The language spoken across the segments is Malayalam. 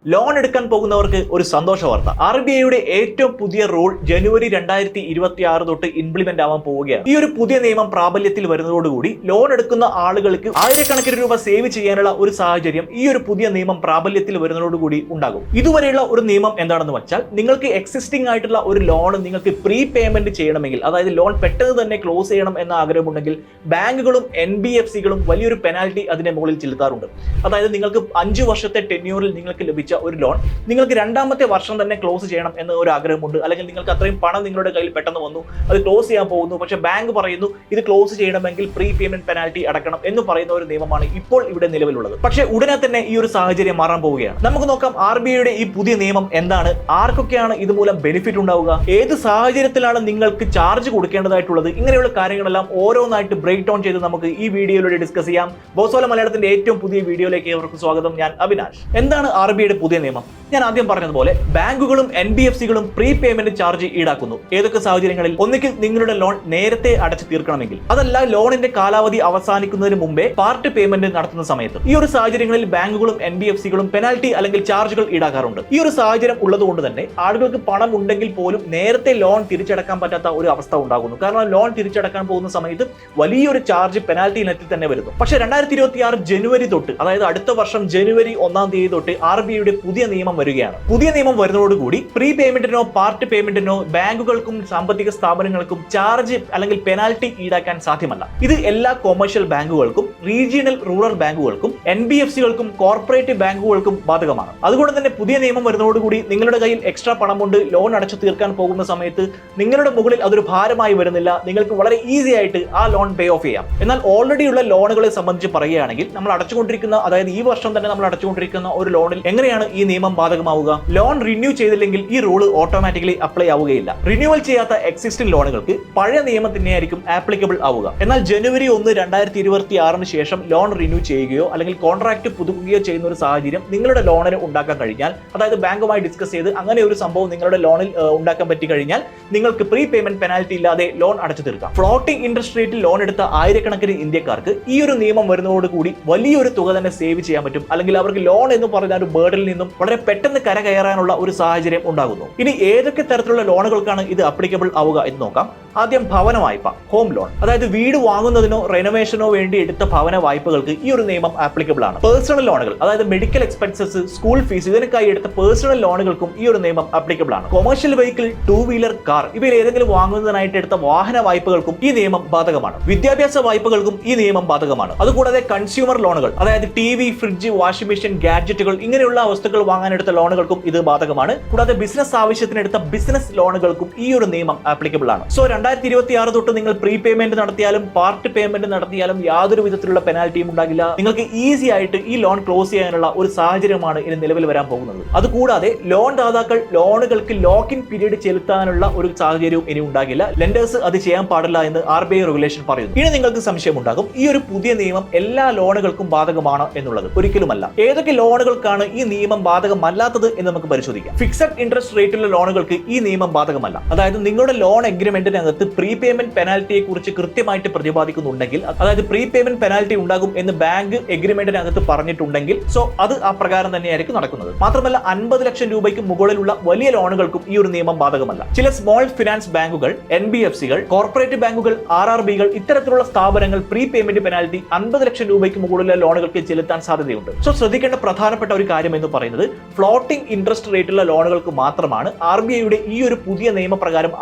ലോൺ എടുക്കാൻ പോകുന്നവർക്ക് ഒരു സന്തോഷ വാർത്ത. RBIയുടെ ഏറ്റവും പുതിയ റൂൾ ജനുവരി 2026 തൊട്ട് ഇംപ്ലിമെന്റ് ആവാൻ പോവുകയാണ്. ഈ ഒരു പുതിയ നിയമം പ്രാബല്യത്തിൽ വരുന്നതോടുകൂടി ലോൺ എടുക്കുന്ന ആളുകൾക്ക് ആയിരക്കണക്കിന് രൂപ സേവ് ചെയ്യാനുള്ള ഒരു സാഹചര്യം ഈ ഒരു പുതിയ നിയമം പ്രാബല്യത്തിൽ വരുന്നതോടുകൂടി ഉണ്ടാകും. ഇതുവരെയുള്ള ഒരു നിയമം എന്താണെന്ന് വെച്ചാൽ, നിങ്ങൾക്ക് എക്സിസ്റ്റിംഗ് ആയിട്ടുള്ള ഒരു ലോൺ നിങ്ങൾക്ക് പ്രീ പേയ്മെന്റ് ചെയ്യണമെങ്കിൽ, അതായത് ലോൺ പെട്ടെന്ന് തന്നെ ക്ലോസ് ചെയ്യണം എന്ന ആഗ്രഹമുണ്ടെങ്കിൽ ബാങ്കുകളും NBFCകളും വലിയൊരു പെനാൽറ്റി അതിന്റെ മുകളിൽ ചെലുത്താറുണ്ട്. അതായത് നിങ്ങൾക്ക് 5 വർഷത്തെ ടെന്യൂറിൽ നിങ്ങൾക്ക് ലഭിച്ച ഒരു ലോൺ നിങ്ങൾക്ക് രണ്ടാമത്തെ വർഷം തന്നെ ക്ലോസ് ചെയ്യണം എന്ന ഒരു ആഗ്രഹമുണ്ട്, അല്ലെങ്കിൽ നിങ്ങൾക്ക് അത്രയും പണം നിങ്ങളുടെ കയ്യിൽ പെട്ടെന്ന് വന്നു, അത് ക്ലോസ് ചെയ്യാൻ പോകുന്നു, പക്ഷെ ബാങ്ക് പറയുന്നു ഇത് ക്ലോസ് ചെയ്യണമെങ്കിൽ പ്രീ പേയ്മെന്റ് പെനാൽറ്റി അടക്കണം എന്ന് പറയുന്ന ഒരു നിയമമാണ് ഇപ്പോൾ ഇവിടെ നിലവിലുള്ളത്. പക്ഷേ ഉടനെ തന്നെ ഈ ഒരു സാഹചര്യം മാറാൻ പോവുകയാണ്. നമുക്ക് നോക്കാം RBIയുടെ ഈ പുതിയ നിയമം എന്താണ്, ആർക്കൊക്കെയാണ് ഇതുമൂലം ബെനിഫിറ്റ് ഉണ്ടാവുക, ഏത് സാഹചര്യത്തിലാണ് നിങ്ങൾക്ക് ചാർജ് കൊടുക്കേണ്ടതായിട്ടുള്ളത്, ഇങ്ങനെയുള്ള കാര്യങ്ങളെല്ലാം ഓരോന്നായിട്ട് ബ്രേക്ക് ഡൗൺ ചെയ്ത് നമുക്ക് ഈ വീഡിയോയിലൂടെ ഡിസ്കസ് ചെയ്യാം. ബോസോല മലയാളത്തിന്റെ ഏറ്റവും പുതിയ വീഡിയോയിലേക്ക് ഏവർക്കും സ്വാഗതം. ഞാൻ അവിനാഷ്. എന്താണ് RBIയുടെ പുതിയ നിയമം? ഞാൻ ആദ്യം പറഞ്ഞതുപോലെ ബാങ്കുകളും NBFCകളും പ്രീ പേയ്മെന്റ് ചാർജ് ഈടാക്കുന്നു. ഏതൊക്കെ സാഹചര്യങ്ങളിൽ? ഒന്നുകിൽ നിങ്ങളുടെ ലോൺ നേരത്തെ അടച്ചു തീർക്കണമെങ്കിൽ, അതല്ല ലോണിന്റെ കാലാവധി അവസാനിക്കുന്നതിന് മുമ്പേ പാർട്ട് പേയ്മെന്റ് നടത്തുന്ന സമയത്ത്. ഈ ഒരു സാഹചര്യങ്ങളിൽ ബാങ്കുകളും NBFCകളും പെനാൽറ്റി അല്ലെങ്കിൽ ചാർജുകൾ ഈടാക്കാറുണ്ട്. ഈ ഒരു സാഹചര്യം ഉള്ളതുകൊണ്ട് തന്നെ ആളുകൾക്ക് പണം ഉണ്ടെങ്കിൽ പോലും നേരത്തെ ലോൺ തിരിച്ചടക്കാൻ പറ്റാത്ത ഒരു അവസ്ഥ ഉണ്ടാകുന്നു. കാരണം ലോൺ തിരിച്ചടക്കാൻ പോകുന്ന സമയത്ത് വലിയൊരു ചാർജ് പെനാൽറ്റി ഇനത്തിൽ തന്നെ വരുന്നു. പക്ഷേ 2026 ജനുവരി തൊട്ട്, അതായത് അടുത്ത വർഷം ജനുവരി 1-ാം തീയതി തൊട്ട് RBIയുടെ പുതിയ നിയമം വരികയാണ്. പുതിയ നിയമം വരുന്നതോടുകൂടി പ്രീ പേയ്മെന്റിനോ പാർട്ട് പേയ്മെന്റിനോ ബാങ്കുകൾക്കും സാമ്പത്തിക സ്ഥാപനങ്ങൾക്കും ചാർജ് അല്ലെങ്കിൽ പെനാൽറ്റി ഈടാക്കാൻ സാധ്യമല്ല. ഇത് എല്ലാ കൊമേഴ്ഷ്യൽ ബാങ്കുകൾക്കും, റീജിയണൽ റൂറൽ ബാങ്കുകൾക്കും, NBFCകൾക്കും കോർപ്പറേറ്റ് ബാങ്കുകൾക്കും ബാധകമാണ്. അതുകൊണ്ട് തന്നെ പുതിയ നിയമം വരുന്നതോടുകൂടി നിങ്ങളുടെ കയ്യിൽ എക്സ്ട്രാ പണം കൊണ്ട് ലോൺ അടച്ചു തീർക്കാൻ പോകുന്ന സമയത്ത് നിങ്ങളുടെ മുകളിൽ അതൊരു ഭാരമായി വരുന്നില്ല. നിങ്ങൾക്ക് വളരെ ഈസി ആയിട്ട് ആ ലോൺ പേ ഓഫ് ചെയ്യാം. എന്നാൽ ഓൾറെഡി ഉള്ള ലോണുകളെ സംബന്ധിച്ച് പറയുകയാണെങ്കിൽ, നമ്മൾ അടച്ചുകൊണ്ടിരിക്കുന്ന, അതായത് ഈ വർഷം തന്നെ നമ്മൾ അടച്ചുകൊണ്ടിരിക്കുന്ന ഒരു ലോണിൽ എങ്ങനെയാണ് ഈ നിയമം ബാധകമാവുക? ലോൺ റിന്യൂ ചെയ്തില്ലെങ്കിൽ ഈ റൂൾ ഓട്ടോമാറ്റിക്കലി അപ്ലൈ ആവുകയില്ല. റിന്യൂവൽ ചെയ്യാത്ത എക്സിസ്റ്റിംഗ് ലോണുകൾക്ക് പഴയ നിയമം തന്നെയായിരിക്കും ആപ്ലിക്കബിൾ ആവുക. എന്നാൽ ജനുവരി 1, 2026 ശേഷം ലോൺ റിന്യൂ ചെയ്യുകയോ അല്ലെങ്കിൽ കോൺട്രാക്ട് പുതുക്കുകയോ ചെയ്യുന്ന ഒരു സാഹചര്യം നിങ്ങളുടെ ലോണിന് ഉണ്ടാക്കാൻ കഴിഞ്ഞാൽ, അതായത് ബാങ്കുമായി ഡിസ്കസ് ചെയ്ത് അങ്ങനെ ഒരു സംഭവം നിങ്ങളുടെ ലോണിൽ ഉണ്ടാക്കാൻ പറ്റി കഴിഞ്ഞാൽ നിങ്ങൾക്ക് പ്രീ പേയ്മെന്റ് പെനാൽറ്റി ഇല്ലാതെ ലോൺ അടച്ചു തീർക്കാം. ഫ്ലോട്ടിംഗ് ഇൻട്രസ്റ്റ് റേറ്റിൽ ലോൺ എടുത്ത ആയിരക്കണക്കിന് ഇന്ത്യക്കാർക്ക് ഈ ഒരു നിയമം വരുന്നതോടുകൂടി വലിയൊരു തുക തന്നെ സേവ് ചെയ്യാൻ പറ്റും, അല്ലെങ്കിൽ അവർക്ക് ലോൺ എന്ന് പറയുന്ന ഒരു ബേർഡിൽ നിന്നും വളരെ പെട്ടെന്ന് കരകയറാനുള്ള ഒരു സാഹചര്യം ഉണ്ടാകുന്നു. ഇനി ഏതൊക്കെ തരത്തിലുള്ള ലോണുകൾക്കാണ് ഇത് അപ്ലിക്കബിൾ ആവുക എന്ന് നോക്കാം. ആദ്യം ഭവന വായ്പ, ഹോം ലോൺ, അതായത് വീട് വാങ്ങുന്നതിനോ റെനോവേഷനോ വേണ്ടി എടുത്ത ഭവന വായ്പകൾക്ക് ഈ ഒരു നിയമം ആപ്ലിക്കബിൾ ആണ്. പേഴ്സണൽ ലോണുകൾ, അതായത് മെഡിക്കൽ എക്സ്പെൻസസ്, സ്കൂൾ ഫീസ്, ഇതിനൊക്കെയായി എടുത്ത പേഴ്സണൽ ലോണുകൾക്കും ഈ ഒരു നിയമം ആപ്ലിക്കബിൾ ആണ്. കൊമേഴ്ഷ്യൽ വെഹിക്കിൾ, 2 വീലർ, കാർ ഇവയിൽ ഏതെങ്കിലും വാങ്ങുന്നതിനായിട്ട് എടുത്ത വാഹന വായ്പകൾക്കും ഈ നിയമം ബാധകമാണ്. വിദ്യാഭ്യാസ വായ്പകൾക്കും ഈ നിയമം ബാധകമാണ്. അതുകൂടാതെ കൺസ്യൂമർ ലോണുകൾ, അതായത് TV, ഫ്രിഡ്ജ്, വാഷിംഗ് മെഷീൻ, ഗാഡ്ജറ്റുകൾ ഇങ്ങനെയുള്ള വസ്തുക്കൾ വാങ്ങാനെടുത്ത ലോണുകൾക്കും ഇത് ബാധകമാണ്. കൂടാതെ ബിസിനസ് ആവശ്യത്തിനെടുത്ത ബിസിനസ് ലോണുകൾക്കും ഈ ഒരു നിയമം ആപ്ലിക്കബിൾ ആണ്. സോ 2026 തൊട്ട് നിങ്ങൾ പ്രീ പേയ്മെന്റ് നടത്തിയാലും പാർട്ട് പേയ്മെന്റ് നടത്തിയാലും യാതൊരു വിധത്തിലുള്ള പെനാൽറ്റിയും ഉണ്ടാകില്ല. നിങ്ങൾക്ക് ഈസി ആയിട്ട് ഈ ലോൺ ക്ലോസ് ചെയ്യാനുള്ള ഒരു സാഹചര്യമാണ് ഇനി നിലവിൽ വരാൻ പോകുന്നത്. അതുകൂടാതെ ലോൺ ദാതാക്കൾ ലോണുകൾക്ക് ലോക്ക് ഇൻ പീരീഡ് ചെലുത്താനുള്ള ഒരു സാഹചര്യവും ഇനി ഉണ്ടാകില്ല. ലെൻഡേഴ്സ് അത് ചെയ്യാൻ പാടില്ല എന്ന് RBI റെഗുലേഷൻ പറയുന്നു. ഇനി നിങ്ങൾക്ക് സംശയം ഉണ്ടാകും, ഈ ഒരു പുതിയ നിയമം എല്ലാ ലോണുകൾക്കും ബാധകമാണോ എന്നുള്ളത്. ഒരിക്കലുമല്ല. ഏതൊക്കെ ലോണുകൾക്കാണ് ഈ നിയമം ബാധകമല്ലാത്തത് എന്ന് നമുക്ക് പരിശോധിക്കാം. ഫിക്സഡ് ഇൻട്രസ്റ്റ് റേറ്റുള്ള ലോണുകൾക്ക് ഈ നിയമം ബാധകമല്ല. അതായത് നിങ്ങളുടെ ലോൺ എഗ്രിമെന്റിനകത്ത് പ്രീ പേയ്മെന്റ് പെനാൽറ്റിയെ കുറിച്ച് കൃത്യമായിട്ട് പ്രതിപാദിക്കുന്നുണ്ടെങ്കിൽ, അതായത് പ്രീ പേയ്മെന്റ് പെനാൽറ്റി ഉണ്ടാകും എന്ന് ബാങ്ക് എഗ്രിമെന്റിനകത്ത് പറഞ്ഞിട്ടുണ്ടെങ്കിൽ, സോ അത് ആ പ്രകാരം തന്നെയായിരിക്കും നടക്കുന്നത്. മാത്രമല്ല 50 ലക്ഷം രൂപയ്ക്ക് മുകളിലുള്ള വലിയ ലോണുകൾക്കും ഈ ഒരു നിയമം ബാധകമല്ല. ചില സ്മോൾ ഫിനാൻസ് ബാങ്കുകൾ, NBFCകൾ, കോർപ്പറേറ്റ് ബാങ്കുകൾ, RRBകൾ ഇത്തരത്തിലുള്ള സ്ഥാപനങ്ങൾ പ്രീ പേയ്മെന്റ് പെനാൽറ്റി 50 ലക്ഷം രൂപയ്ക്ക് മുകളിലുള്ള ലോണുകൾക്ക് ചെലുത്താൻ സാധ്യതയുണ്ട്. സോ ശ്രദ്ധിക്കേണ്ട പ്രധാനപ്പെട്ട ഒരു കാര്യം എന്ന് പറയുന്നത്, ഫ്ലോട്ടിംഗ് ഇൻട്രസ്റ്റ് റേറ്റുള്ള ലോണുകൾക്ക് മാത്രമാണ് RBIയുടെ ഈ ഒരു പുതിയ നിയമപ്രകാരം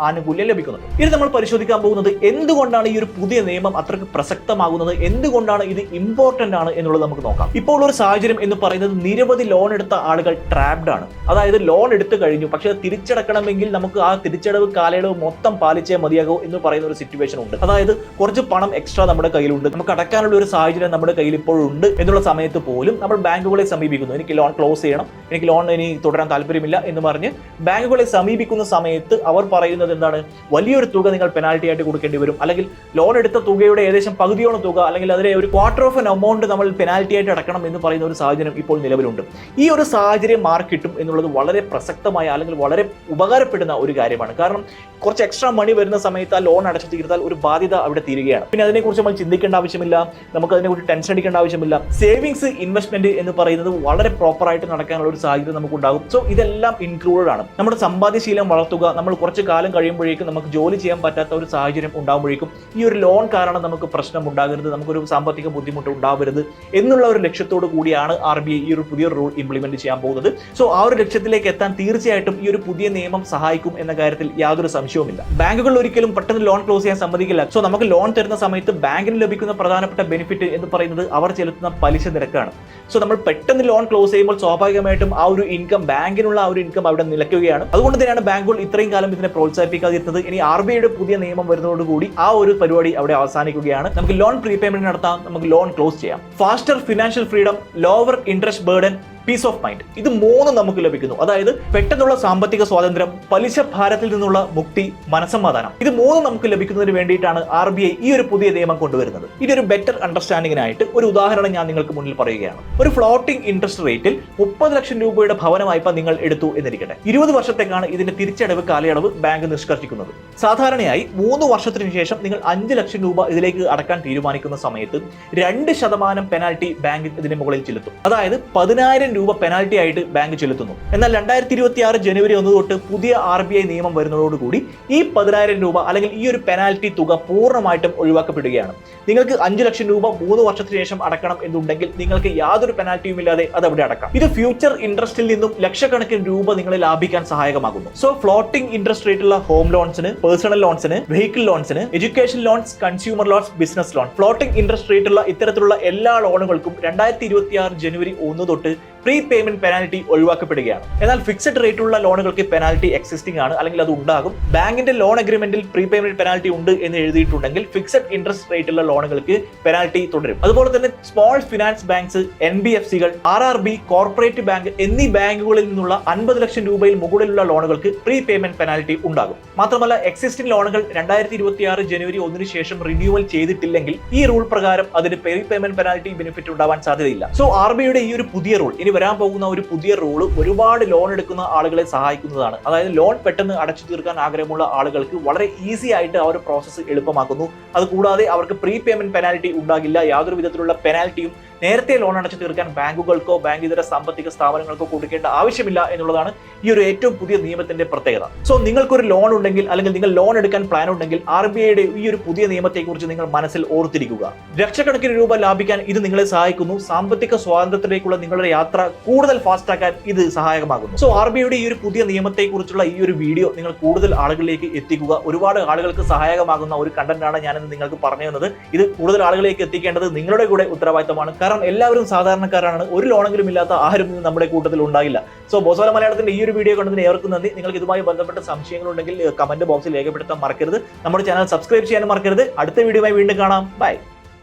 ആനുകൂല്യം ലഭിക്കുന്നത്. ഇനി നമ്മൾ പരിശോധിക്കാൻ പോകുന്നത് എന്തുകൊണ്ടാണ് ഈ ഒരു പുതിയ നിയമം അത്രയ്ക്ക് പ്രസക്തമാകുന്നത്, എന്തുകൊണ്ടാണ് ഇത് ഇമ്പോർട്ടന്റ് ആണ് എന്നുള്ളത് നമുക്ക് നോക്കാം. ഇപ്പോൾ ഒരു സാഹചര്യം എന്ന് പറയുന്നത്, നിരവധി ലോൺ എടുത്ത ആളുകൾ ട്രാപ്ഡ് ആണ്. അതായത് ലോൺ എടുത്തു കഴിഞ്ഞു, പക്ഷേ തിരിച്ചടക്കണമെങ്കിൽ നമുക്ക് ആ തിരിച്ചടവ് കാലയളവ് മൊത്തം പാലിച്ചേ മതിയാകൂ എന്ന് പറയുന്ന ഒരു സിറ്റുവേഷൻ ഉണ്ട്. അതായത് കുറച്ച് പണം എക്സ്ട്രാ നമ്മുടെ കയ്യിലുണ്ട്, നമുക്ക് അടക്കാനുള്ള ഒരു സാഹചര്യം നമ്മുടെ കയ്യിൽ ഇപ്പോഴുണ്ട് എന്നുള്ള സമയത്ത് പോലും നമ്മൾ ബാങ്കുകളെ സമീപിക്കുന്നു. എനിക്ക് ലോൺ ക്ലോസ് ചെയ്യണം, എനിക്ക് ലോൺ ഇനി തുടരാൻ താല്പര്യമില്ല എന്ന് പറഞ്ഞ് ബാങ്കുകളെ സമീപിക്കുന്ന സമയത്ത് അവർ പറയുന്നത് എന്താണ്, വലിയൊരു തുക നിങ്ങൾ പെനാൽറ്റി ആയിട്ട് കൊടുക്കേണ്ടി വരും, അല്ലെങ്കിൽ ലോൺ എടുത്ത തുകയുടെ ഏകദേശം പകുതിയോളം തുക, അല്ലെങ്കിൽ അതിലെ ഒരു ക്വാർട്ടർ ഓഫ് എൻ എമൗണ്ട് നമ്മൾ പെനാൽറ്റി ആയിട്ട് അടക്കണം എന്ന് പറയുന്ന ഒരു സാഹചര്യം ഇപ്പോൾ നിലവിലുണ്ട്. ഈ ഒരു സാഹചര്യം മാർക്കിട്ടും എന്നുള്ളത് വളരെ പ്രസക്തമായ അല്ലെങ്കിൽ വളരെ ഉപകാരപ്പെടുന്ന ഒരു കാര്യമാണ്. കാരണം കുറച്ച് എക്സ്ട്രാ മണി വരുന്ന സമയത്ത് ആ ലോൺ അടച്ചു തീർത്താൽ ഒരു ബാധ്യത അവിടെ തീരുകയാണ്. പിന്നെ അതിനെക്കുറിച്ച് നമ്മൾ ചിന്തിക്കേണ്ട ആവശ്യമില്ല, നമുക്ക് അതിനെക്കുറിച്ച് ടെൻഷൻ അടിക്കേണ്ട ആവശ്യമില്ല. സേവിങ്സ് ഇൻവെസ്റ്റ്മെന്റ് എന്ന് പറയുന്നത് വളരെ പ്രോപ്പറായിട്ട് നടക്കാനുള്ള ഒരു സാഹചര്യം നമുക്കുണ്ടാകും. സോ ഇതെല്ലാം ഇൻക്ലൂഡഡ് ആണ്. നമ്മുടെ സമ്പാദ്യശീലം വളർത്തുക, നമ്മൾ കുറച്ച് കാലം കഴിയുമ്പോഴേക്കും നമുക്ക് ജോലി ചെയ്യാൻ പറ്റാത്ത ഒരു സാഹചര്യം ഉണ്ടാകുമ്പോഴേക്കും ഈ ഒരു ലോൺ കാരണം നമുക്ക് പ്രശ്നം ഉണ്ടാകരുത്, നമുക്കൊരു സാമ്പത്തിക ബുദ്ധിമുട്ട് ഉണ്ടാവരുത് എന്നുള്ള ഒരു ലക്ഷ്യത്തോടു കൂടിയാണ് RBI ഈ ഒരു പുതിയ റൂൾ ഇംപ്ലിമെന്റ് ചെയ്യാൻ പോകുന്നത്. സോ ആ ഒരു ലക്ഷ്യത്തിലേക്ക് എത്താൻ തീർച്ചയായിട്ടും ഈ ഒരു പുതിയ നിയമം സഹായിക്കും എന്ന കാര്യത്തിൽ യാതൊരു സംശയവുമില്ല. ബാങ്കുകൾ ഒരിക്കലും പെട്ടെന്ന് ലോൺ ക്ലോസ് ചെയ്യാൻ സമ്മതിക്കില്ല. സോ നമുക്ക് ലോൺ തരുന്ന സമയത്ത് ബാങ്കിന് ലഭിക്കുന്ന പ്രധാനപ്പെട്ട ബെനിഫിറ്റ് എന്ന് പറയുന്നത് അവർ ചെലുത്തുന്ന പലിശ നിരക്കാണ്. സോ നമ്മൾ പെട്ടെന്ന് ലോൺ ക്ലോസ് ചെയ്യുമ്പോൾ സ്വാഭാവികമായിട്ടും ആ ഒരു ഇൻകം, ബാങ്കിനുള്ള ആ ഒരു ഇൻകം അവിടെ നിലയ്ക്കുകയാണ്. അതുകൊണ്ട് തന്നെയാണ് ബാങ്കുകൾ ഇത്രയും കാലം ഇതിനെ പ്രോത്സാഹിപ്പിക്കാതിരുന്നത്. ഇനി RBIയുടെ പുതിയ നിയമം വരുന്നതോടുകൂടി ആ ഒരു പരിപാടി അവിടെ അവസാനിക്കുകയാണ്. നമുക്ക് ലോൺ പ്രീപേയ്മെന്റ് നടത്താം, നമുക്ക് ലോൺ ക്ലോസ് ചെയ്യാം. Faster financial freedom, lower interest burden, peace of mind, ഇത് മൂന്നും നമുക്ക് ലഭിക്കുന്നു. അതായത് പെട്ടെന്നുള്ള സാമ്പത്തിക സ്വാതന്ത്ര്യം, പലിശ ഭാരത്തിൽ നിന്നുള്ള മുക്തി, മനസ്സമാധാനം, ഇത് മൂന്നും നമുക്ക് ലഭിക്കുന്നതിന് വേണ്ടിയിട്ടാണ് RBI ഈ ഒരു പുതിയ നിയമം കൊണ്ടുവരുന്നത്. ഇതൊരു ബെറ്റർ അണ്ടർസ്റ്റാൻഡിങ്ങിനായിട്ട് ഒരു ഉദാഹരണം ഞാൻ നിങ്ങൾക്ക് മുന്നിൽ പറയുകയാണ്. ഒരു ഫ്ലോട്ടിംഗ് ഇൻട്രസ്റ്റ് റേറ്റിൽ 30 ലക്ഷം രൂപയുടെ ഭവന വായ്പ നിങ്ങൾ എടുത്തു എന്നിരിക്കട്ടെ. 20 വർഷത്തേക്കാണ് ഇതിന്റെ തിരിച്ചടവ് കാലയളവ് ബാങ്ക് നിഷ്കർഷിക്കുന്നത്. സാധാരണയായി 3 വർഷത്തിന് ശേഷം നിങ്ങൾ 5 ലക്ഷം രൂപ ഇതിലേക്ക് അടക്കാൻ തീരുമാനിക്കുന്ന സമയത്ത് 2% പെനാൽറ്റി ബാങ്ക് ഇതിന് മുകളിൽ ചെലുത്തും. അതായത് 10,000 രൂപ പെനാൽറ്റി ആയിട്ട് ബാങ്ക് ചെലുത്തുന്നു. എന്നാൽ 2026 ജനുവരി 1 തൊട്ട് പുതിയ RBI നിയമം വരുന്നതോടുകൂടി ഈ 10,000 രൂപ അല്ലെങ്കിൽ ഈ ഒരു പെനാൽറ്റി തുക പൂർണ്ണമായിട്ടും ഒഴിവാക്കപ്പെടുകയാണ്. നിങ്ങൾക്ക് 5 ലക്ഷം രൂപ 3 വർഷത്തിന് ശേഷം അടക്കണം എന്നുണ്ടെങ്കിൽ നിങ്ങൾക്ക് യാതൊരു പെനാൽറ്റിയും ഇല്ലാതെ അത് അവിടെ അടക്കാം. ഇത് ഫ്യൂച്ചർ ഇൻട്രസ്റ്റിൽ നിന്നും ലക്ഷക്കണക്കിന് രൂപ നിങ്ങളെ ലാഭിക്കാൻ സഹായകമാകുന്നു. സോ ഫ്ലോട്ടിംഗ് ഇൻട്രസ്റ്റ് റേറ്റുള്ള ഹോം ലോൺസിന്, പേഴ്സണൽ ലോൺസിന്, വെഹിക്കിൾ ലോൺസിന്, education loans, consumer loans, business loan, floating interest റേറ്റുള്ള ഇത്തരത്തിലുള്ള എല്ലാ ലോണുകൾക്കും 2026 ജനുവരി 1 തൊട്ട് പ്രീ പേയ്മെന്റ് പെനാൽറ്റി ഒഴിവാക്കപ്പെടുകയാണ്. എന്നാൽ ഫിക്സഡ് റേറ്റ് ഉള്ള ലോണുകൾക്ക് പെനാൽറ്റി എക്സിസ്റ്റിംഗ് ആണ്, അല്ലെങ്കിൽ അത് ഉണ്ടാകും. ബാങ്കിന്റെ ലോൺ അഗ്രിമെന്റിൽ പ്രീ പേയ്മെന്റ് പെനാൽറ്റി ഉണ്ട് എന്ന് എഴുതിയിട്ടുണ്ടെങ്കിൽ ഫിക്സഡ് ഇൻട്രസ്റ്റ് റേറ്റ് ഉള്ള ലോണുകൾക്ക് പെനാൽറ്റി തുടരും. അതുപോലെ തന്നെ സ്മോൾ ഫിനാൻസ് ബാങ്ക്സ്, NBFCകൾ, RRB, കോർപ്പറേറ്റ് ബാങ്ക് എന്നീ ബാങ്കുകളിൽ നിന്നുള്ള 50 ലക്ഷം രൂപയിൽ മുകളിലുള്ള ലോണുകൾക്ക് പ്രീ പേയ്മെന്റ് പെനാൽറ്റി ഉണ്ടാകും. മാത്രമല്ല എക്സിസ്റ്റിംഗ് ലോണുകൾ 2026 ജനുവരി 1 ശേഷം റിന്യൂവൽ ചെയ്തിട്ടില്ലെങ്കിൽ ഈ റൂൾ പ്രകാരം അതിന് പ്രീ പേയ്മെന്റ് പെനാൽറ്റി ബെനിഫിറ്റ് ഉണ്ടാവാൻ സാധ്യതയില്ല. സോ RBIയുടെ ഈ ഒരു പുതിയ റൂൾ, ഇനി വരാൻ പോകുന്ന ഒരു പുതിയ റൂൾ ഒരുപാട് ലോൺ എടുക്കുന്ന ആളുകളെ സഹായിക്കുന്നതാണ്. അതായത് ലോൺ പെട്ടെന്ന് അടച്ചു തീർക്കാൻ ആഗ്രഹമുള്ള ആളുകൾക്ക് വളരെ ഈസി ആയിട്ട് ആ ഒരു പ്രോസസ്സ് എളുപ്പമാക്കുന്നു. അതുകൂടാതെ അവർക്ക് പ്രീ പേയ്മെന്റ് പെനാൽറ്റി ഉണ്ടാകില്ല. യാതൊരു വിധത്തിലുള്ള പെനാൽറ്റിയും നേരത്തെ ലോൺ അടച്ചു തീർക്കാൻ ബാങ്കുകൾക്കോ ബാങ്ക് ഇതര സാമ്പത്തിക സ്ഥാപനങ്ങൾക്കോ കൊടുക്കേണ്ട ആവശ്യമില്ല എന്നുള്ളതാണ് ഈ ഒരു ഏറ്റവും പുതിയ നിയമത്തിന്റെ പ്രത്യേകത. സോ നിങ്ങൾക്കൊരു ലോൺ ഉണ്ടെങ്കിൽ, അല്ലെങ്കിൽ നിങ്ങൾ ലോൺ എടുക്കാൻ പ്ലാൻ ഉണ്ടെങ്കിൽ RBIയുടെ ഈ ഒരു പുതിയ നിയമത്തെക്കുറിച്ച് നിങ്ങൾ മനസ്സിൽ ഓർത്തിരിക്കുക. ലക്ഷക്കണക്കിന് രൂപ ലാഭിക്കാൻ ഇത് നിങ്ങളെ സഹായിക്കുന്നു. സാമ്പത്തിക സ്വാതന്ത്ര്യത്തിലേക്കുള്ള നിങ്ങളുടെ യാത്ര കൂടുതൽ ഫാസ്റ്റ് ആക്കാൻ ഇത് സഹായകമാകുന്നു. സോ RBIയുടെ ഈ ഒരു പുതിയ നിയമത്തെക്കുറിച്ചുള്ള ഈ ഒരു വീഡിയോ നിങ്ങൾ കൂടുതൽ ആളുകളിലേക്ക് എത്തിക്കുക. ഒരുപാട് ആളുകൾക്ക് സഹായകമാകുന്ന ഒരു കണ്ടന്റ് ആണ് ഞാനിന്ന് നിങ്ങൾക്ക് പറഞ്ഞു തന്നത്. ഇത് കൂടുതൽ ആളുകളിലേക്ക് എത്തിക്കേണ്ടത് നിങ്ങളുടെ കൂടെ ഉത്തരവാദിത്തമാണ്. കാരണം എല്ലാവരും സാധാരണക്കാരാണ്. ഒരു ലോണെങ്കിലും ഇല്ലാത്ത ആരും നമ്മുടെ കൂട്ടത്തിൽ ഉണ്ടാകില്ല. സോ ബോസ്വാല മലയാളത്തിന്റെ ഈ ഒരു വീഡിയോ കണ്ടതിന് ഏവർക്കും നന്ദി. നിങ്ങൾക്ക് ഇതുമായി ബന്ധപ്പെട്ട സംശയങ്ങളുണ്ടെങ്കിൽ കമന്റ് ബോക്സിൽ രേഖപ്പെടുത്താൻ മറക്കരുത്. നമ്മുടെ ചാനൽ സബ്സ്ക്രൈബ് ചെയ്യാനും മറക്കരുത്. അടുത്ത വീഡിയോയുമായി വീണ്ടും കാണാം. ബൈ.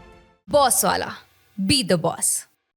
ബോസ്വാല, ബി ദ ബോസ്.